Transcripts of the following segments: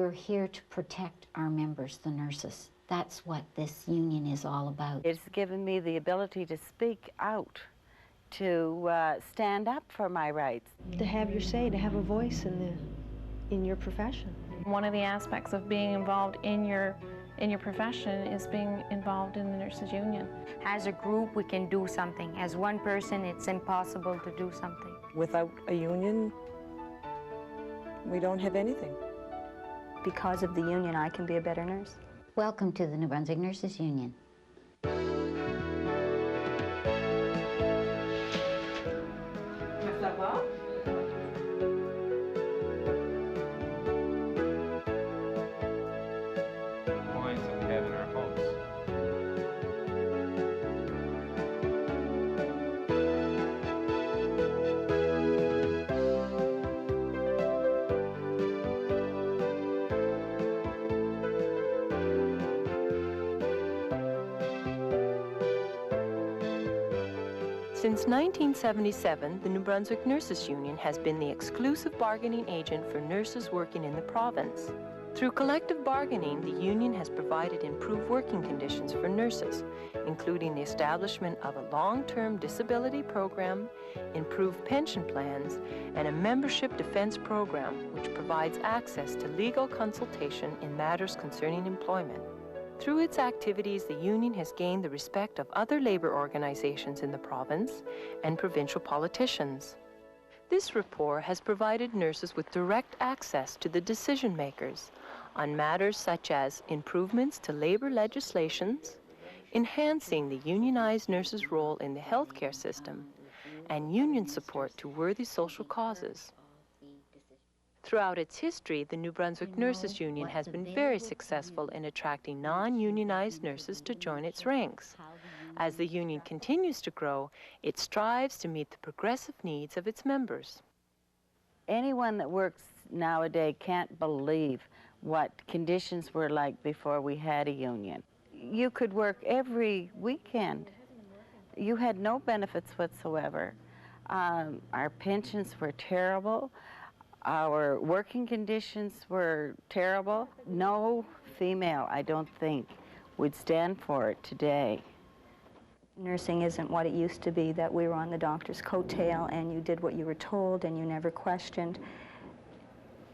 We're here to protect our members, the nurses. That's what this union is all about. It's given me the ability to speak out, to stand up for my rights. To have your say, to have a voice in your profession. One of the aspects of being involved in your profession is being involved in the nurses union. As a group, we can do something. As one person, it's impossible to do something. Without a union, we don't have anything. Because of the union, I can be a better nurse. Welcome to the New Brunswick Nurses Union. Since 1977, the New Brunswick Nurses Union has been the exclusive bargaining agent for nurses working in the province. Through collective bargaining, the union has provided improved working conditions for nurses, including the establishment of a long-term disability program, improved pension plans, and a membership defense program which provides access to legal consultation in matters concerning employment. Through its activities, the union has gained the respect of other labor organizations in the province and provincial politicians. This rapport has provided nurses with direct access to the decision makers on matters such as improvements to labor legislations, enhancing the unionized nurses' role in the healthcare system, and union support to worthy social causes. Throughout its history, the New Brunswick Nurses Union has been very successful in attracting non-unionized nurses to join its ranks. As the union continues to grow, it strives to meet the progressive needs of its members. Anyone that works nowadays can't believe what conditions were like before we had a union. You could work every weekend. You had no benefits whatsoever. Our pensions were terrible. Our working conditions were terrible. No female, I don't think, would stand for it today. Nursing isn't what it used to be, that we were on the doctor's coattail and you did what you were told and you never questioned.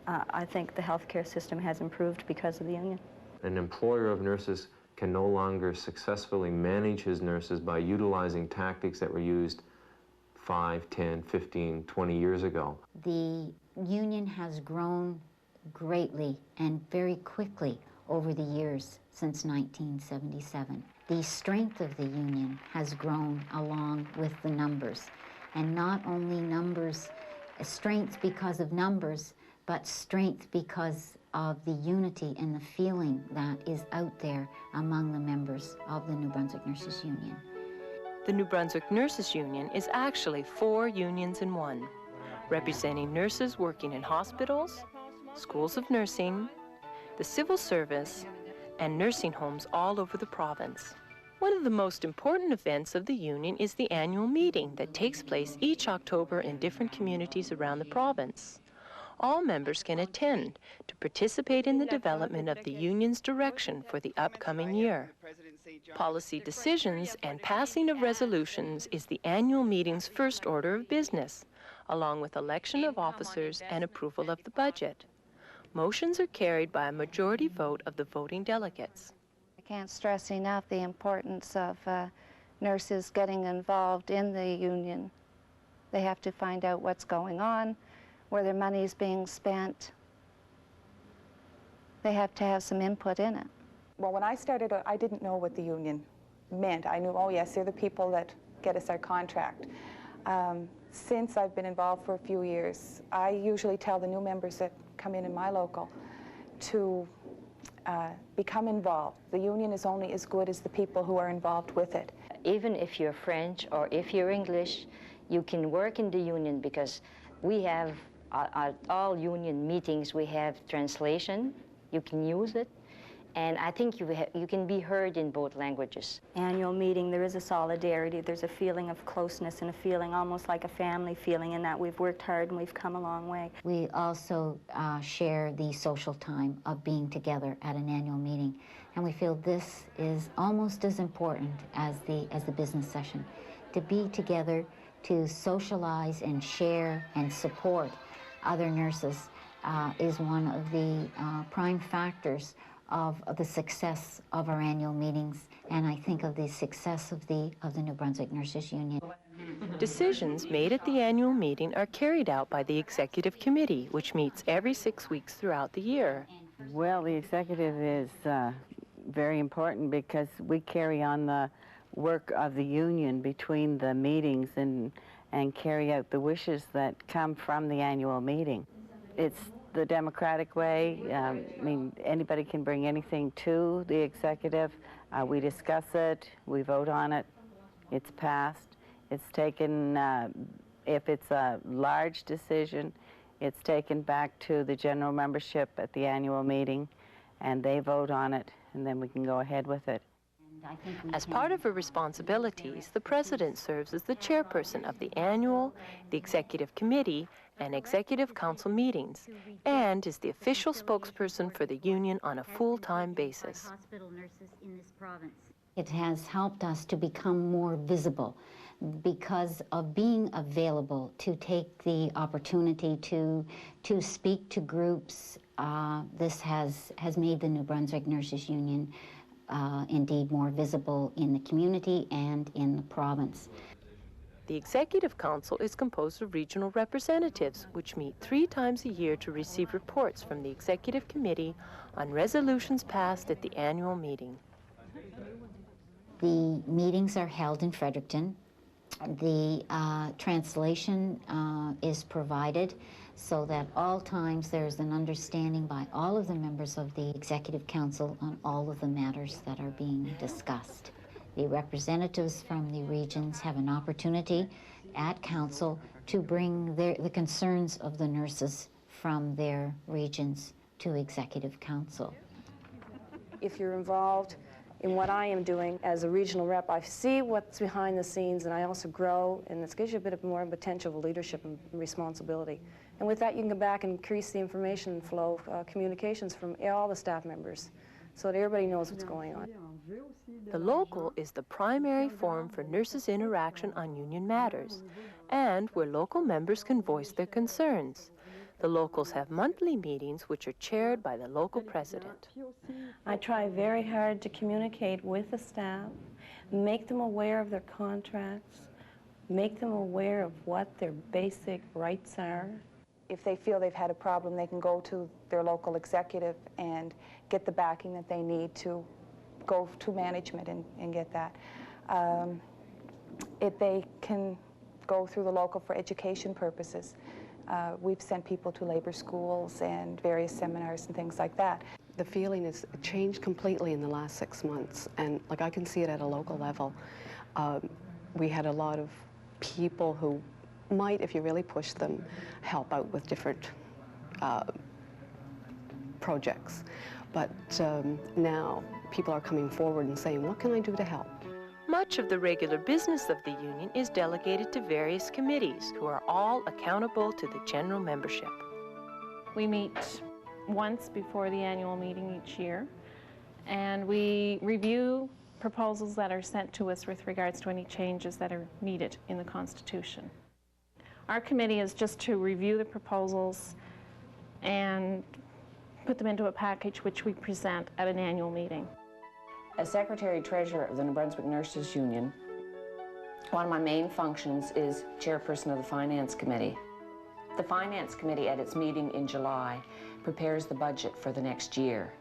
I think the healthcare system has improved because of the union. An employer of nurses can no longer successfully manage his nurses by utilizing tactics that were used 5, 10, 15, 20 years ago. The union has grown greatly and very quickly over the years since 1977. The strength of the union has grown along with the numbers, and not only numbers, strength because of numbers, but strength because of the unity and the feeling that is out there among the members of the New Brunswick Nurses Union. The New Brunswick Nurses Union is actually 4 unions in one, representing nurses working in hospitals, schools of nursing, the civil service, and nursing homes all over the province. One of the most important events of the union is the annual meeting that takes place each October in different communities around the province. All members can attend to participate in the development of the union's direction for the upcoming year. Policy decisions and passing of resolutions is the annual meeting's first order of business, along with election of officers and approval of the budget. Motions are carried by a majority vote of the voting delegates. I can't stress enough the importance of nurses getting involved in the union. They have to find out what's going on, where their money is being spent. They have to have some input in it. Well, when I started, I didn't know what the union meant. I knew, oh yes, they're the people that get us our contract. Since I've been involved for a few years, I usually tell the new members that come in my local to become involved. The union is only as good as the people who are involved with it. Even if you're French or if you're English, you can work in the union because we have, at all union meetings, we have translation. You can use it. And I think you can be heard in both languages. Annual meeting, there is a solidarity, there's a feeling of closeness and a feeling almost like a family feeling in that we've worked hard and we've come a long way. We also share the social time of being together at an annual meeting, and we feel this is almost as important as the business session. To be together, to socialize and share and support other nurses is one of the prime factors of the success of our annual meetings, and I think of the success of the New Brunswick Nurses Union. Decisions made at the annual meeting are carried out by the Executive Committee, which meets every 6 weeks throughout the year. Well, the executive is very important because we carry on the work of the union between the meetings and carry out the wishes that come from the annual meeting. It's the democratic way. I mean, anybody can bring anything to the executive. We discuss it, we vote on it, it's passed. It's taken, if it's a large decision, it's taken back to the general membership at the annual meeting, and they vote on it, and then we can go ahead with it. As part of her responsibilities, the President serves as the chairperson of the annual, the Executive Committee, and Executive Council meetings, and is the official spokesperson for the union on a full-time basis. It has helped us to become more visible because of being available to take the opportunity to speak to groups. This has made the New Brunswick Nurses Union indeed more visible in the community and in the province. The Executive Council is composed of regional representatives, which meet 3 times a year to receive reports from the Executive Committee on resolutions passed at the annual meeting. The meetings are held in Fredericton. The translation is provided so that all times there's an understanding by all of the members of the Executive Council on all of the matters that are being discussed. The representatives from the regions have an opportunity at Council to bring the concerns of the nurses from their regions to Executive Council. If you're involved in what I am doing as a regional rep, I see what's behind the scenes, and I also grow, and this gives you a bit of more potential of leadership and responsibility. And with that, you can go back and increase the information flow, communications from all the staff members, so that everybody knows what's going on. The local is the primary forum for nurses' interaction on union matters, and where local members can voice their concerns. The locals have monthly meetings which are chaired by the local president. I try very hard to communicate with the staff, make them aware of their contracts, make them aware of what their basic rights are. If they feel they've had a problem, they can go to their local executive and get the backing that they need to go to management and get that. If they can go through the local for education purposes. We've sent people to labor schools and various seminars and things like that. The feeling has changed completely in the last 6 months, and like I can see it at a local level. We had a lot of people who might, if you really push them, help out with different projects. But now people are coming forward and saying, what can I do to help? Much of the regular business of the union is delegated to various committees who are all accountable to the general membership. We meet once before the annual meeting each year, and we review proposals that are sent to us with regards to any changes that are needed in the Constitution. Our committee is just to review the proposals and put them into a package which we present at an annual meeting. As Secretary-Treasurer of the New Brunswick Nurses Union, one of my main functions is Chairperson of the Finance Committee. The Finance Committee at its meeting in July prepares the budget for the next year.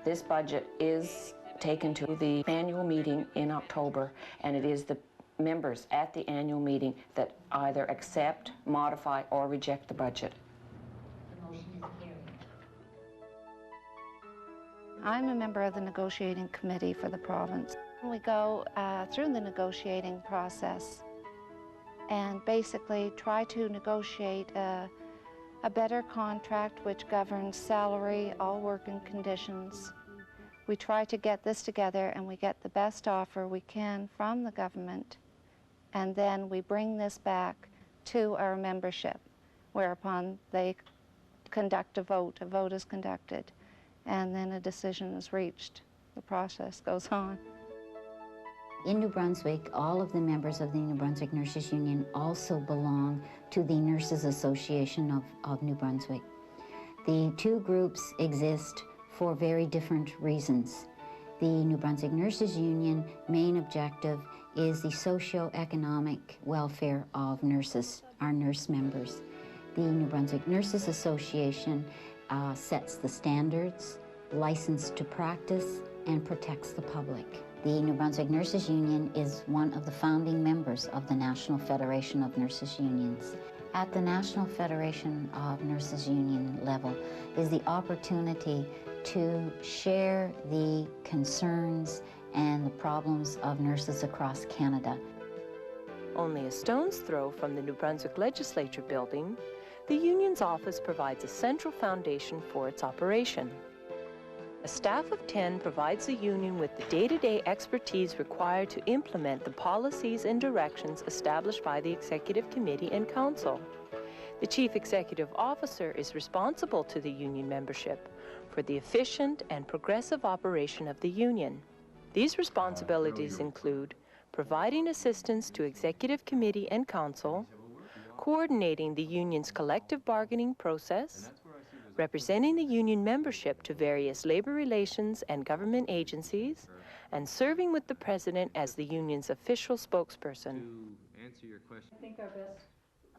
This budget is taken to the annual meeting in October, and it is the members at the annual meeting that either accept, modify, or reject the budget. I'm a member of the negotiating committee for the province. We go through the negotiating process and basically try to negotiate a better contract which governs salary, all working conditions. we try to get this together and we get the best offer we can from the government, and then we bring this back to our membership, whereupon they conduct a vote is conducted, and then a decision is reached. The process goes on. In New Brunswick, all of the members of the New Brunswick Nurses Union also belong to the Nurses Association of New Brunswick. The two groups exist for very different reasons. The New Brunswick Nurses Union main objective is the socio-economic welfare of nurses, our nurse members. The New Brunswick Nurses Association sets the standards, license to practice, and protects the public. The New Brunswick Nurses Union is one of the founding members of the National Federation of Nurses Unions. At the National Federation of Nurses Union level is the opportunity to share the concerns and the problems of nurses across Canada. Only a stone's throw from the New Brunswick Legislature building, the union's office provides a central foundation for its operation. A staff of 10 provides the union with the day-to-day expertise required to implement the policies and directions established by the Executive Committee and Council. The Chief Executive Officer is responsible to the union membership for the efficient and progressive operation of the union. These responsibilities include providing assistance to Executive Committee and Council, coordinating the union's collective bargaining process, representing the union membership to various labor relations and government agencies, and serving with the President as the union's official spokesperson. To answer your question,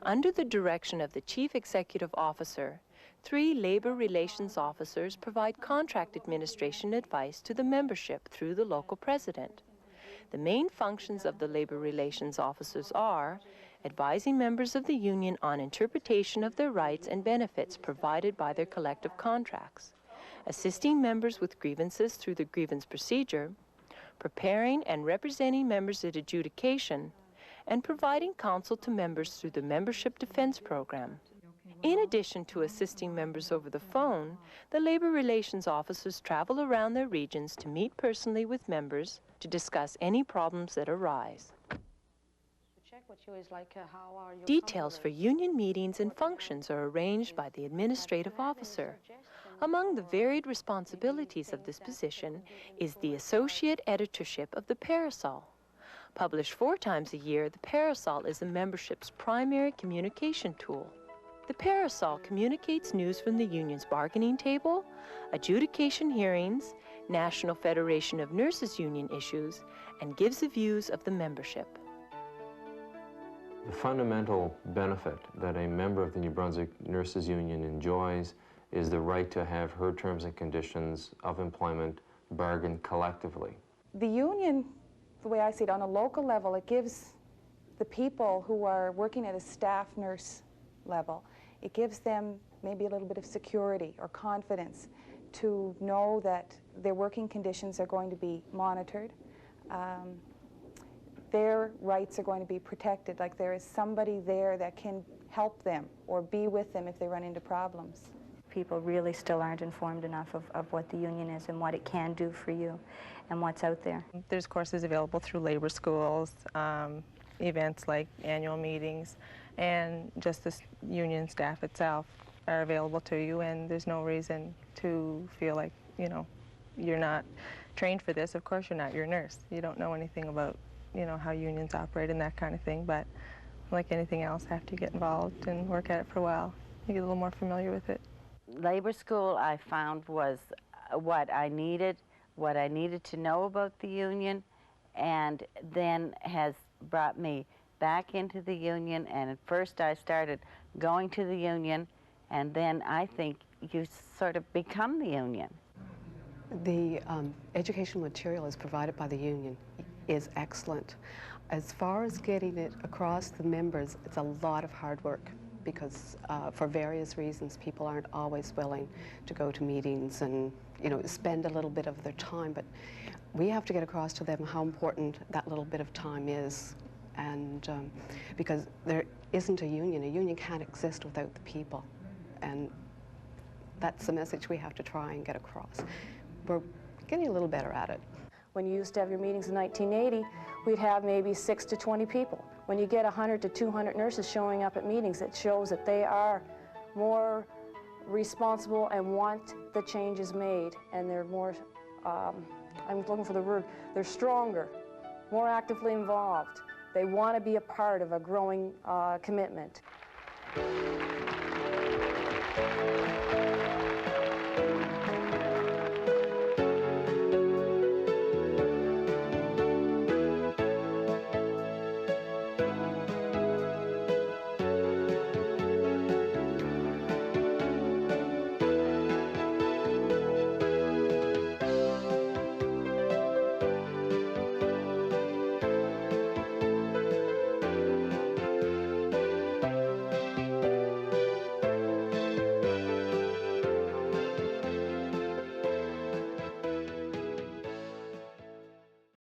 Under the direction of the Chief Executive Officer, 3 labor relations officers provide contract administration advice to the membership through the local president. The main functions of the labor relations officers are advising members of the union on interpretation of their rights and benefits provided by their collective contracts, assisting members with grievances through the grievance procedure, preparing and representing members at adjudication, and providing counsel to members through the Membership Defense Program. In addition to assisting members over the phone, the labor relations officers travel around their regions to meet personally with members to discuss any problems that arise. Details for union meetings and functions are arranged by the administrative officer. Among the varied responsibilities of this position is the associate editorship of the Parasol. Published 4 times a year, the Parasol is the membership's primary communication tool. The Parasol communicates news from the union's bargaining table, adjudication hearings, National Federation of Nurses Union issues, and gives the views of the membership. the fundamental benefit that a member of the New Brunswick Nurses Union enjoys is the right to have her terms and conditions of employment bargained collectively. The union, the way I see it, on a local level, it gives the people who are working at a staff nurse level, it gives them maybe a little bit of security or confidence to know that their working conditions are going to be monitored. Their rights are going to be protected, like there is somebody there that can help them or be with them if they run into problems. People really still aren't informed enough of what the union is and what it can do for you and what's out there. There's courses available through labor schools, events like annual meetings, and just the union staff itself are available to you, and there's no reason to feel like, you know, you're not trained for this. Of course you're not, you're a nurse. You don't know anything about, you know, how unions operate and that kind of thing, but like anything else, after you get involved and work at it for a while, you get a little more familiar with it. Labor school, I found, was what I needed to know about the union, and then has brought me back into the union. And at first I started going to the union, and then I think you sort of become the union. The educational material is provided by the union is excellent. As far as getting it across the members, it's a lot of hard work, because for various reasons people aren't always willing to go to meetings and, you know, spend a little bit of their time, but we have to get across to them how important that little bit of time is. And because there isn't a union can't exist without the people, and that's the message we have to try and get across. We're getting a little better at it. When you used to have your meetings in 1980, we'd have maybe 6 to 20 people. When you get 100 to 200 nurses showing up at meetings, it shows that they are more responsible and want the changes made, and they're more, I'm looking for the word, they're stronger, more actively involved. They want to be a part of a growing commitment.